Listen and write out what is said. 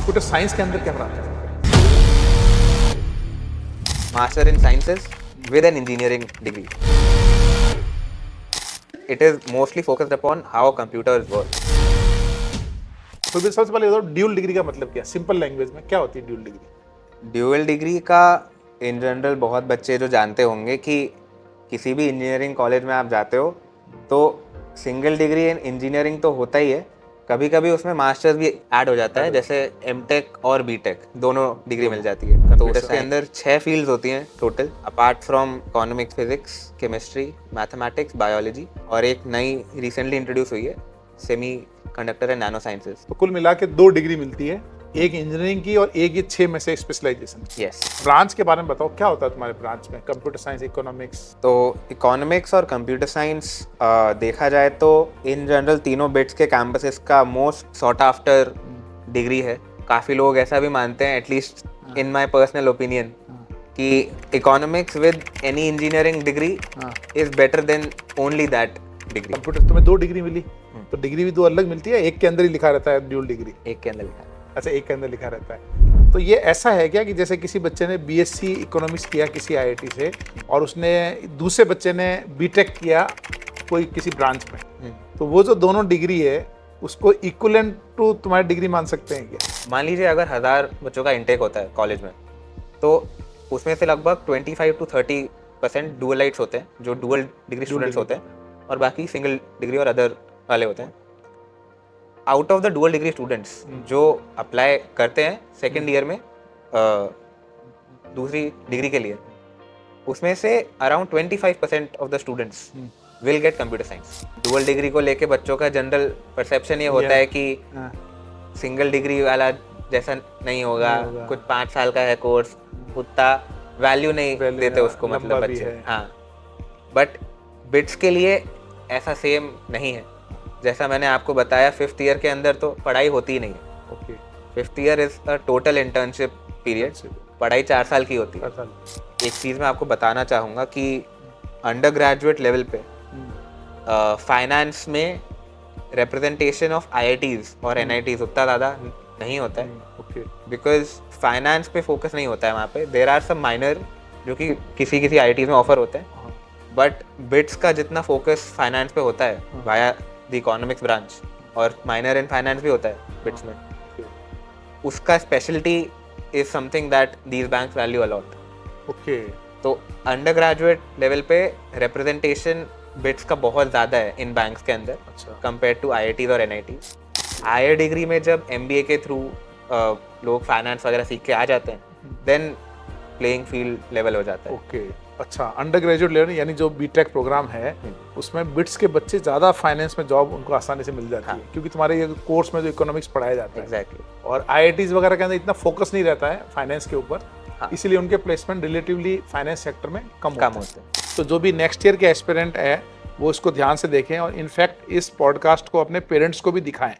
Computer science के अंदर क्या पढ़ाते हैं? Master in Sciences with an engineering degree. It is mostly focused upon how computers work. तो फिर सबसे पहले बताओ ड्यूल डिग्री का मतलब क्या है? सिंपल लैंग्वेज में क्या होती है ड्यूल डिग्री? ड्यूअल डिग्री का इन जनरल बहुत बच्चे जो जानते होंगे कि किसी भी इंजीनियरिंग कॉलेज में आप जाते हो तो सिंगल डिग्री इन इंजीनियरिंग तो होता ही है, कभी कभी उसमें मास्टर्स भी ऐड हो जाता है, जैसे एमटेक और बीटेक दोनों डिग्री मिल जाती है। तो उसके अंदर 6 फील्ड्स होती हैं total, apart from economics, physics, chemistry, mathematics, biology, और एक नई रिसेंटली इंट्रोड्यूस हुई है semi conductor and nano sciences. तो कुल मिला के 2 डिग्री मिलती है, एक इंजीनियरिंग की और एक ये 6 में से स्पेशलाइजेशन। यस। ब्रांच के बारे में बताओ, क्या होता है तुम्हारे ब्रांच में? Computer science, economics? तो इकोनॉमिक्स और कंप्यूटर साइंस देखा जाए तो इन जनरल तीनों बिट्स के कैंपसेस का मोस्ट सॉट आफ्टर डिग्री है। काफ़ी लोग ऐसा भी मानते हैं, at least in my personal opinion, कि economics with any engineering degree is better than only that degree. Computer तुम्हें 2 डिग्री मिली, तो डिग्री भी 2 अलग मिलती है, एक के अंदर ही लिखा रहता है ड्यूल डिग्री? एक के अंदर लिखा है। अच्छा, एक के अंदर लिखा रहता है। तो ये ऐसा है क्या कि जैसे किसी बच्चे ने बीएससी इकोनॉमिक्स किया किसी आईआईटी से, और उसने दूसरे बच्चे ने बीटेक किया कोई किसी ब्रांच में, तो वो जो दोनों डिग्री है उसको इक्विवेलेंट टू तुम्हारी डिग्री मान सकते हैं क्या? मान लीजिए अगर 1000 बच्चों का इंटेक होता है कॉलेज में, तो उसमें से लगभग 25 to 30% डुअलाइट्स होते हैं, जो डुअल डिग्री स्टूडेंट्स होते हैं, और बाकी सिंगल डिग्री और अदर वाले होते हैं। Out of the dual degree students जो अप्लाई करते हैं सेकेंड ईयर में दूसरी डिग्री के लिए, उसमें से around 25% of the students will get computer science. Dual degree को लेके बच्चों का जनरल परसेप्शन ये होता है कि सिंगल डिग्री वाला जैसा नहीं होगा, कुछ 5 साल का है कोर्स, उतना वैल्यू नहीं देते उसको, मतलब बच्चे। हाँ, बट बिट्स के लिए ऐसा सेम नहीं है। जैसा मैंने आपको बताया, 5th ईयर के अंदर तो पढ़ाई होती ही नहीं है। Okay. 5th year is a total internship period, पढ़ाई 4 साल की होती है। एक चीज़ मैं आपको बताना चाहूँगा कि अंडर ग्रेजुएट लेवल पे फाइनेंस में रिप्रेजेंटेशन ऑफ आईआईटीज और एनआईटीज उतना ज़्यादा नहीं होता है, बिकॉज फाइनेंस पे फोकस नहीं होता है वहाँ पे। देर आर सम माइनर जो कि किसी किसी आईआईटीज में ऑफर होते हैं, बट बिट्स का जितना फोकस फाइनेंस पे होता है वाया द इकोनॉमिक्स ब्रांच, और माइनर इन फाइनेंस भी होता है बिट्स में, उसका speciality is something that these banks value a lot. Okay. तो अंडर ग्रेजुएट लेवल पे रिप्रेजेंटेशन बिट्स का बहुत ज़्यादा है इन बैंक्स के अंदर कंपेयर टू आईआईटीज और एनआईटीज। हायर डिग्री में जब एमबीए के थ्रू लोग फाइनेंस वगैरह सीख के आ जाते हैं, देन प्लेइंग फील्ड लेवल हो जाता है। ओके। अच्छा, अंडर ग्रेजुएट लेवल यानी जो बीटेक प्रोग्राम है उसमें बिट्स के बच्चे ज़्यादा फाइनेंस में जॉब उनको आसानी से मिल जाती है, क्योंकि तुम्हारे ये कोर्स में जो इकोनॉमिक्स पढ़ाया जाता है। एग्जैक्टली। और आईआईटीज वगैरह के अंदर इतना फोकस नहीं रहता है फाइनेंस के ऊपर, इसीलिए उनके प्लेसमेंट रिलेटिवली फाइनेंस सेक्टर में कम होते हैं। तो जो भी नेक्स्ट ईयर के एस्पिरेंट है वो इसको ध्यान से देखें, और इनफैक्ट इस पॉडकास्ट को अपने पेरेंट्स को भी दिखाएं।